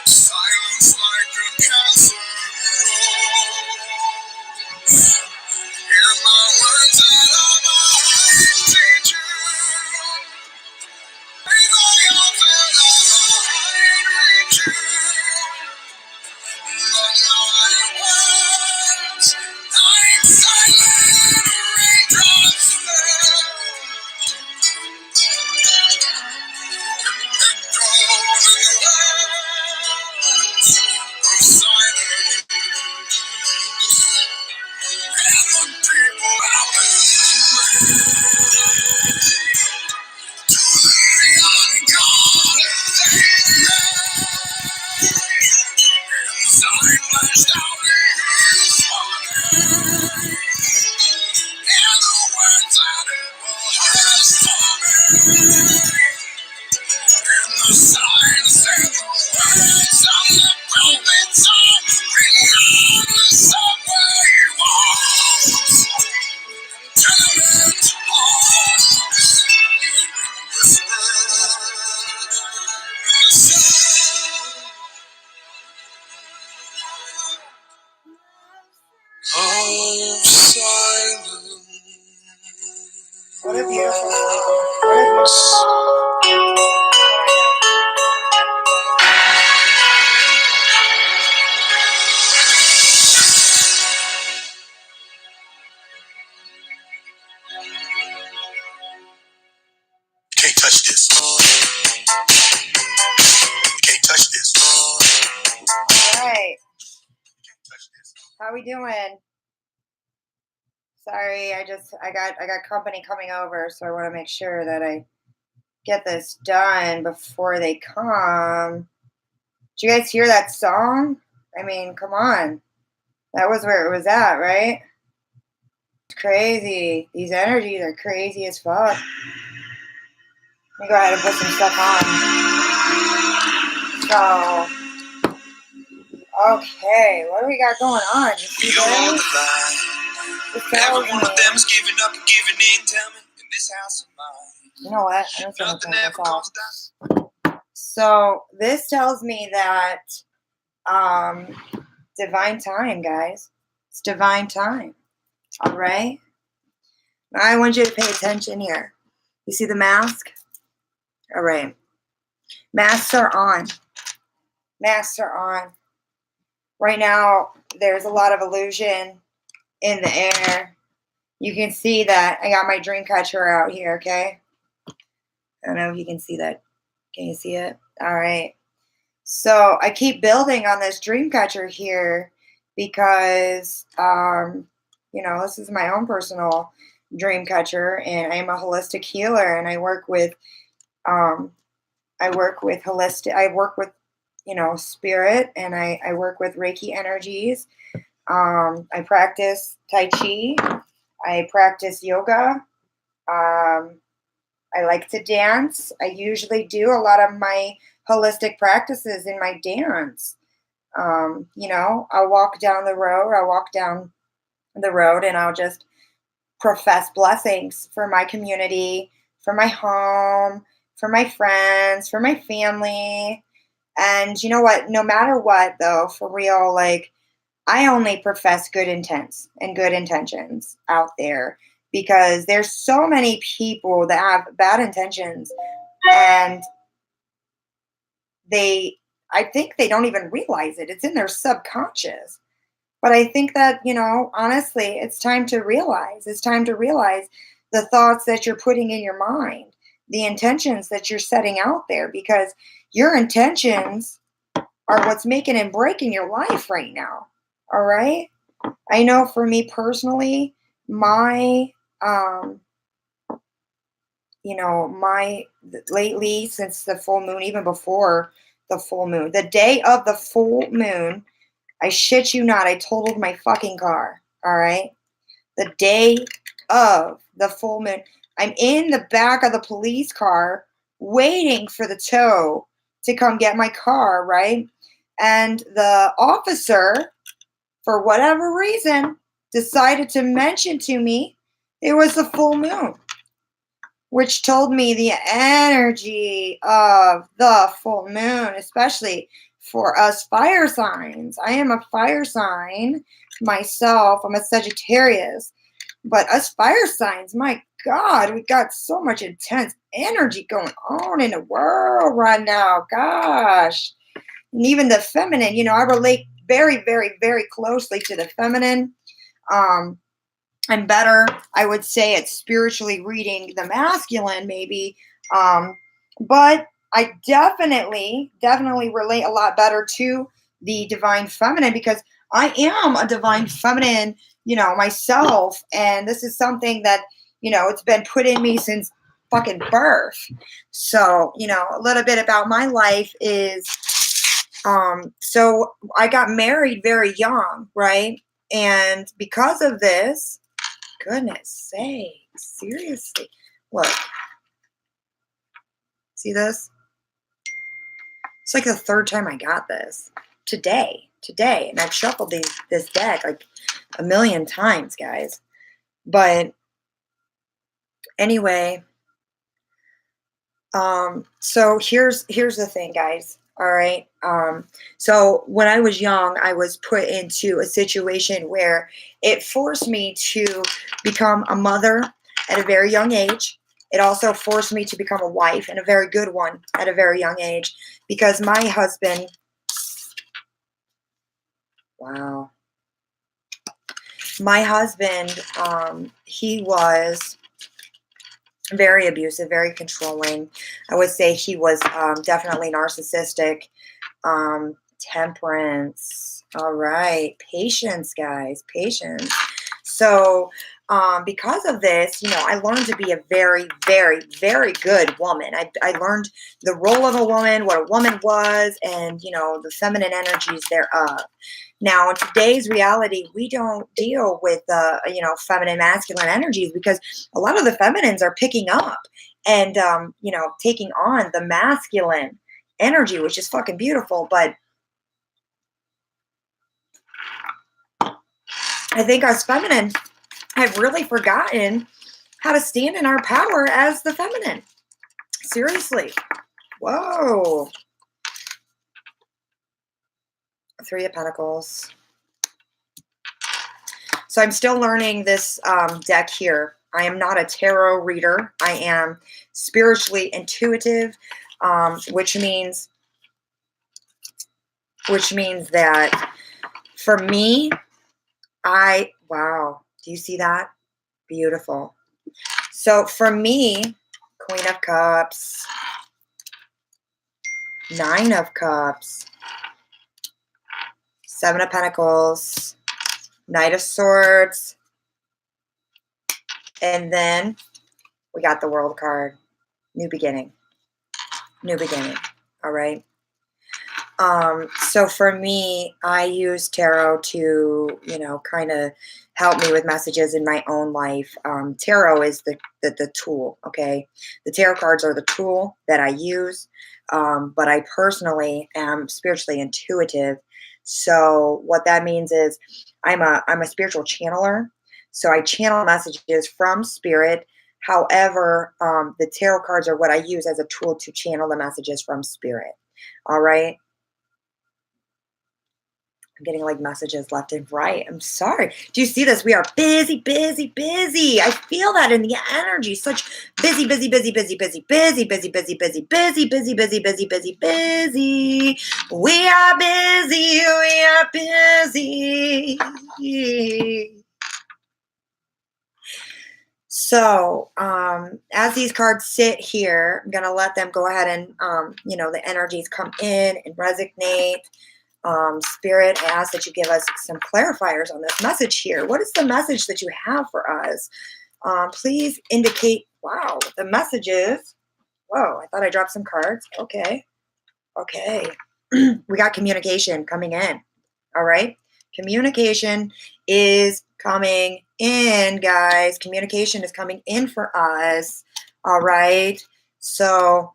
Silence like a cancer. Hear my words out of my heart, teacher. Be my altar, I reach you. But my words, like silent raindrops fell. Echoes in the wells of silence. And the people out What a beautiful Can't touch this. Can't touch this. All right. How we doing? Sorry, I got company coming over, so I want to make sure that I get this done before they come. Did you guys hear that song? I mean, come on. That was where it was at, right? It's crazy. These energies are crazy as fuck. Let me go ahead and put some stuff on. So, okay, what do we got going on? You see this? Every one of them is giving up and giving in, tell me, in this house of mine. You know what? I don't Nothing ever comes down. So this tells me that divine time, guys. It's divine time. All right. Now I want you to pay attention here. You see the mask? All right. Masks are on. Masks are on. Right now, there's a lot of illusion in the air. You can see that I got my dream catcher out here, okay? I don't know if you can see that. Can you see it? All right. So I keep building on this dream catcher here because, this is my own personal dream catcher, and I'm a holistic healer, and I work with spirit, and I work with Reiki energies. I practice Tai Chi. I practice yoga. I like to dance. I usually do a lot of my holistic practices in my dance. I'll walk down the road and I'll just profess blessings for my community, for my home, for my friends, for my family. And you know what? No matter what, though, for real, like, I only profess good intents and good intentions out there because there's so many people that have bad intentions, and I think they don't even realize it. It's in their subconscious. But I think that, honestly, it's time to realize. It's time to realize the thoughts that you're putting in your mind, the intentions that you're setting out there, because your intentions are what's making and breaking your life right now. All right? I know for me personally, lately, since the full moon, even before the full moon, the day of the full moon, I shit you not, I totaled my fucking car. All right? The day of the full moon, I'm in the back of the police car waiting for the tow to come get my car, right? And the officer, for whatever reason, decided to mention to me it was the full moon. which told me the energy of the full moon, especially for us fire signs. I am a fire sign myself. I'm a Sagittarius. But us fire signs, my God, we got so much intense energy going on in the world right now. Gosh. And even the feminine, I relate very, very, very closely to the feminine. Um, I'm better, I would say, at spiritually reading the masculine, maybe. Um, but I definitely, definitely relate a lot better to the divine feminine because I am a divine feminine, myself. And this is something that, it's been put in me since fucking birth. So, a little bit about my life is so I got married very young, right? And because of this, goodness sake, seriously. Look, see this? It's like the third time I got this today. And I've shuffled this deck like a million times, guys. But anyway, so here's the thing, guys. All right. So when I was young, I was put into a situation where it forced me to become a mother at a very young age. It also forced me to become a wife, and a very good one at a very young age, because my husband, wow, my husband, he was very abusive, very controlling. I would say he was definitely narcissistic. Temperance. All right. Patience, guys. Patience. So, because of this, I learned to be a very, very, very good woman. I learned the role of a woman, what a woman was, and, the feminine energies thereof. Now, in today's reality, we don't deal with, feminine, masculine energies because a lot of the feminines are picking up and, taking on the masculine energy, which is fucking beautiful. But I think us feminine have really forgotten how to stand in our power as the feminine. Seriously. Whoa. Three of Pentacles. So I'm still learning this deck here. I am not a tarot reader. I am spiritually intuitive, which means that for me, wow, do you see that? Beautiful. So for me, Queen of Cups, Nine of Cups, Seven of Pentacles, Knight of Swords, and then we got the World card. New beginning. New beginning. All right. So for me, I use tarot to, kind of help me with messages in my own life. Tarot is the tool, okay? The tarot cards are the tool that I use, but I personally am spiritually intuitive. So what that means is I'm a spiritual channeler. So I channel messages from spirit. However, the tarot cards are what I use as a tool to channel the messages from spirit. All right. I'm getting like messages left and right. I'm sorry. Do you see this? We are busy, busy, busy. I feel that in the energy. Such busy, busy, busy, busy, busy, busy, busy, busy, busy, busy, busy, busy, busy, busy, busy. We are busy. We are busy. So, as these cards sit here, I'm gonna let them go ahead and, the energies come in and resonate. Spirit, I ask that you give us some clarifiers on this message here. What is the message that you have for us? Please indicate, wow, the messages. Whoa, I thought I dropped some cards. Okay. We got communication coming in. All right. Communication is coming in, guys. Communication is coming in for us. All right. So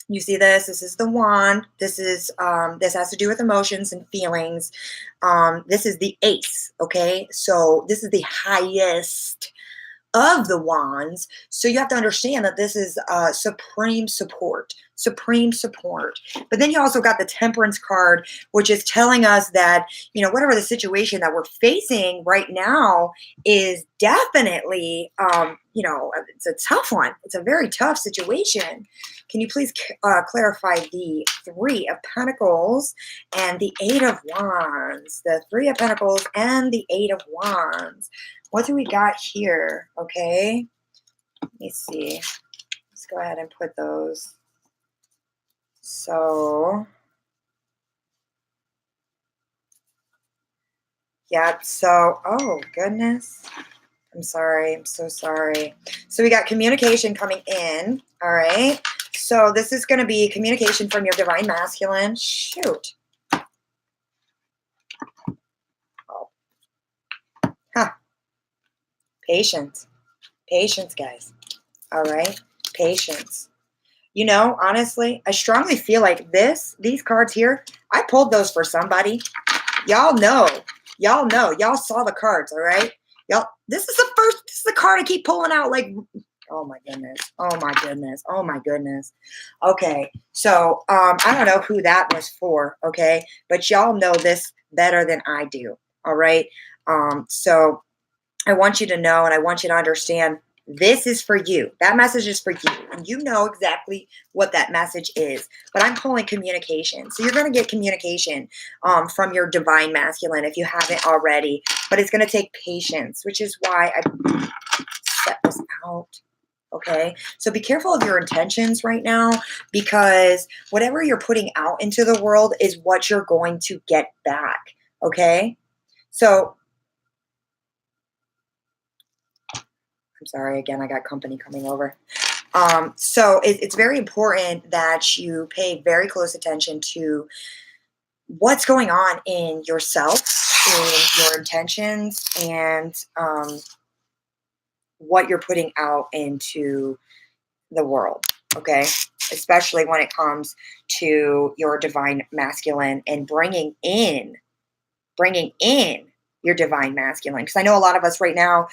you see this is the wand. This is this has to do with emotions and feelings. This is the ace. Okay, so this is the highest of the Wands. So you have to understand that this is supreme support, supreme support. But then you also got the Temperance card, which is telling us that, you know, whatever the situation that we're facing right now is definitely, you know, it's a tough one. It's a very tough situation. Can you please clarify the Three of Pentacles and the Eight of Wands? The Three of Pentacles and the Eight of Wands. What do we got here? Okay, let me see. Let's go ahead and put those. So, yeah, so, oh, goodness. I'm sorry. I'm so sorry. So we got communication coming in. All right. So this is going to be communication from your divine masculine. Shoot. Oh. Huh. Patience. Patience, guys. All right. Patience. You know, honestly, I strongly feel like these cards here, I pulled those for somebody. Y'all know. Y'all know. Y'all saw the cards, all right? Y'all, this is the card I keep pulling out like, oh my goodness. Oh my goodness. Oh my goodness. Okay. So, I don't know who that was for, okay? But y'all know this better than I do, all right? So I want you to know and I want you to understand this is for you. That message is for you. And you know exactly what that message is. But I'm pulling communication. So you're going to get communication from your divine masculine if you haven't already. But it's going to take patience, which is why I set this out. Okay. So be careful of your intentions right now, because whatever you're putting out into the world is what you're going to get back. Okay. So I'm sorry, again, I got company coming over. So it's very important that you pay very close attention to what's going on in yourself, in your intentions, and what you're putting out into the world, okay? Especially when it comes to your divine masculine and bringing in your divine masculine. Because I know a lot of us right now,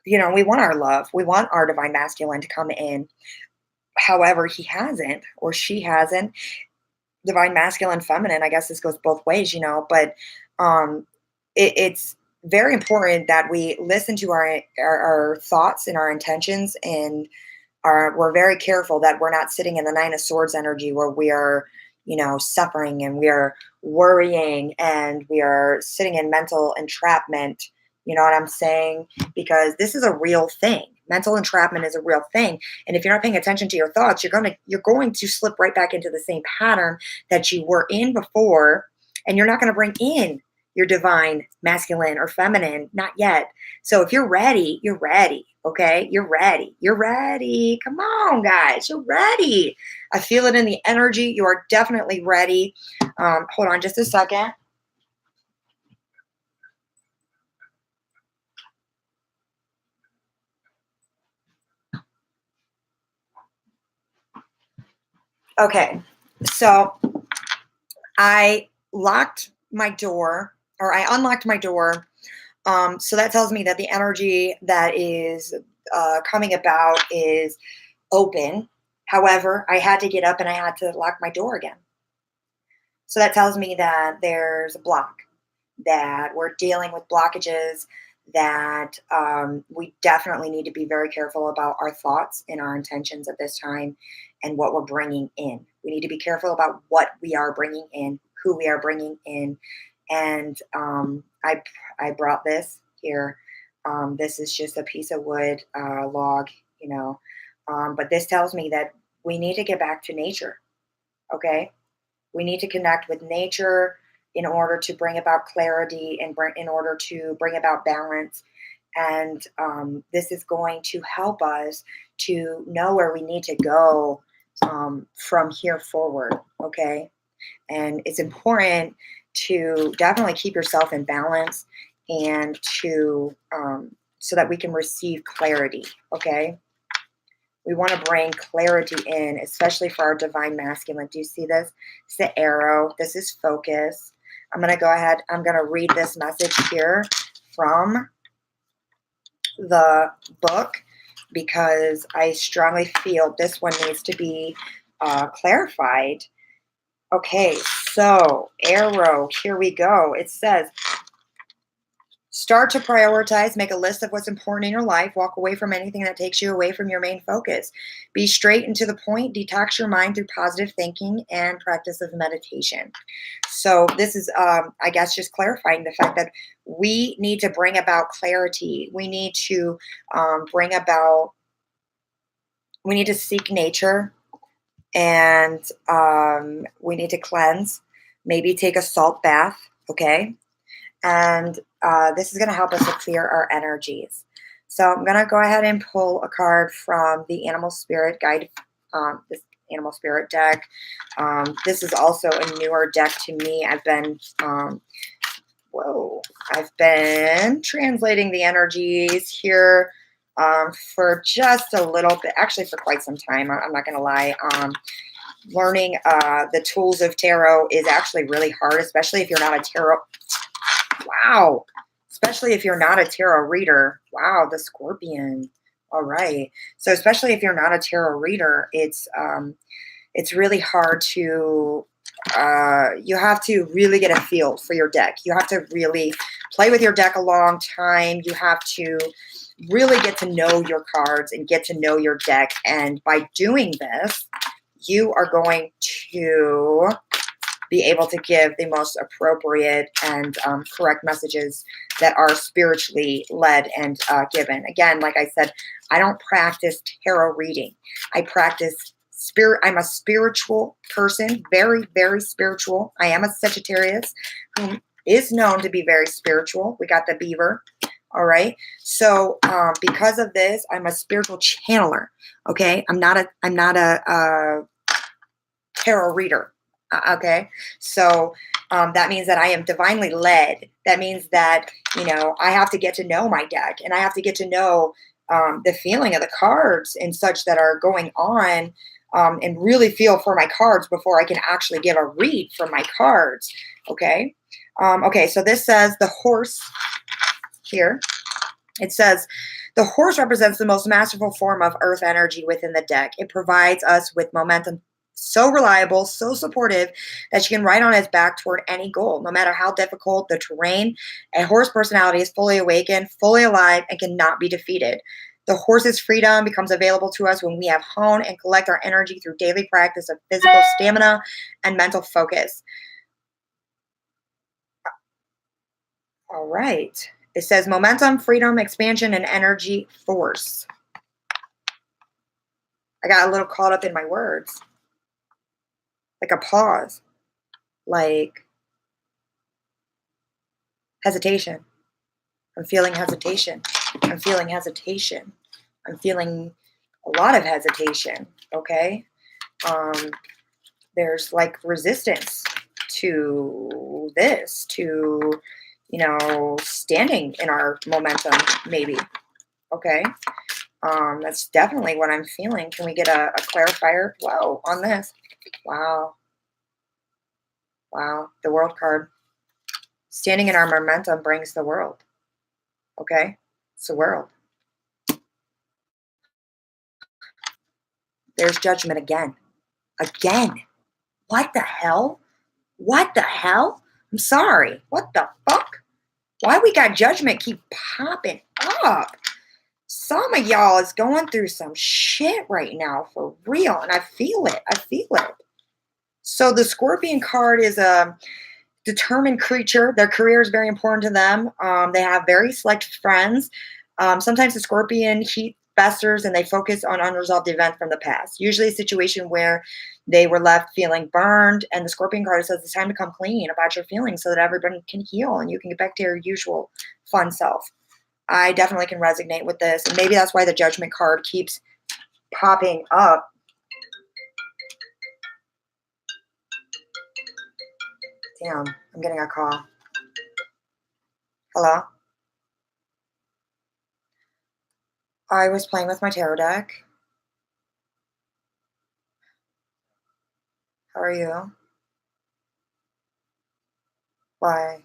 you know, we want our love. We want our divine masculine to come in. However, he hasn't or she hasn't. Divine masculine, feminine, I guess this goes both ways, you know, but it's very important that we listen to our thoughts and our intentions, and we're very careful that we're not sitting in the Nine of Swords energy where we are, you know, suffering and we are worrying and we are sitting in mental entrapment. You know what I'm saying? Because this is a real thing. Mental entrapment is a real thing. And if you're not paying attention to your thoughts, you're going to slip right back into the same pattern that you were in before, and you're not going to bring in your divine masculine or feminine, not yet. So if you're ready, you're ready. Okay? You're ready. You're ready. Come on, guys. You're ready. I feel it in the energy. You are definitely ready. Hold on just a second. Okay, so I locked my door, or I unlocked my door. So that tells me that the energy that is coming about is open. However, I had to get up and I had to lock my door again. So that tells me that there's a block, that we're dealing with blockages, that we definitely need to be very careful about our thoughts and our intentions at this time and what we're bringing in. We need to be careful about what we are bringing in, who we are bringing in. And I brought this here. This is just a piece of wood log, you know. But this tells me that we need to get back to nature, okay? We need to connect with nature in order to bring about clarity and in order to bring about balance. And this is going to help us to know where we need to go from here forward, okay? And it's important to definitely keep yourself in balance and to so that we can receive clarity, okay? We want to bring clarity in, especially for our divine masculine. Do you see this? It's the arrow. This is focus. I'm going to go ahead. I'm going to read this message here from the book because I strongly feel this one needs to be clarified. Okay, so arrow, here we go. It says, start to prioritize, make a list of what's important in your life, walk away from anything that takes you away from your main focus. Be straight and to the point, detox your mind through positive thinking and practice of meditation. So this is, I guess, just clarifying the fact that we need to bring about clarity. We need to we need to seek nature, and we need to cleanse, maybe take a salt bath, okay? And this is going to help us to clear our energies. So I'm going to go ahead and pull a card from the Animal Spirit Guide, this Animal Spirit deck. This is also a newer deck to me. I've been translating the energies here for just a little bit, actually for quite some time. I'm not going to lie. Learning the tools of tarot is actually really hard, especially if you're not a tarot. Wow. Especially if you're not a tarot reader. Wow, the Scorpion. All right. So especially if you're not a tarot reader, it's really hard to, you have to really get a feel for your deck. You have to really play with your deck a long time. You have to really get to know your cards and get to know your deck. And by doing this, you are going to be able to give the most appropriate and correct messages that are spiritually led and given. Again, like I said, I don't practice tarot reading. I practice spirit. I'm a spiritual person, very, very spiritual. I am a Sagittarius who is known to be very spiritual. We got the beaver. All right. So because of this, I'm a spiritual channeler. Okay. I'm not a tarot reader. Okay. So that means that I am divinely led. That means that, I have to get to know my deck, and I have to get to know the feeling of the cards and such that are going on, and really feel for my cards before I can actually give a read for my cards. Okay. Okay. So this says the horse here. It says, the horse represents the most masterful form of earth energy within the deck. It provides us with momentum, so reliable, so supportive that you can ride on its back toward any goal, no matter how difficult the terrain. A horse personality is fully awakened, fully alive, and cannot be defeated. The horse's freedom becomes available to us when we have honed and collect our energy through daily practice of physical stamina and mental focus. All right. It says momentum, freedom, expansion, and energy force. I got a little caught up in my words. Like a pause. Like hesitation. I'm feeling hesitation. I'm feeling hesitation. I'm feeling a lot of hesitation. Okay. There's like resistance to this, to, standing in our momentum, maybe. Okay. That's definitely what I'm feeling. Can we get a clarifier? Whoa, on this. Wow. Wow. The world card. Standing in our momentum brings the world. Okay. It's the world. There's judgment again. Again. What the hell? What the hell? I'm sorry. What the fuck? Why we got judgment keep popping up? Some of y'all is going through some shit right now, for real. And I feel it. I feel it. So the Scorpion card is a determined creature. Their career is very important to them. They have very select friends. Sometimes the Scorpion heat festers and they focus on unresolved events from the past. Usually a situation where they were left feeling burned. And the Scorpion card says it's time to come clean about your feelings so that everybody can heal and you can get back to your usual fun self. I definitely can resonate with this. And maybe that's why the Judgment card keeps popping up. Damn, I'm getting a call. Hello? I was playing with my tarot deck. How are you? Why?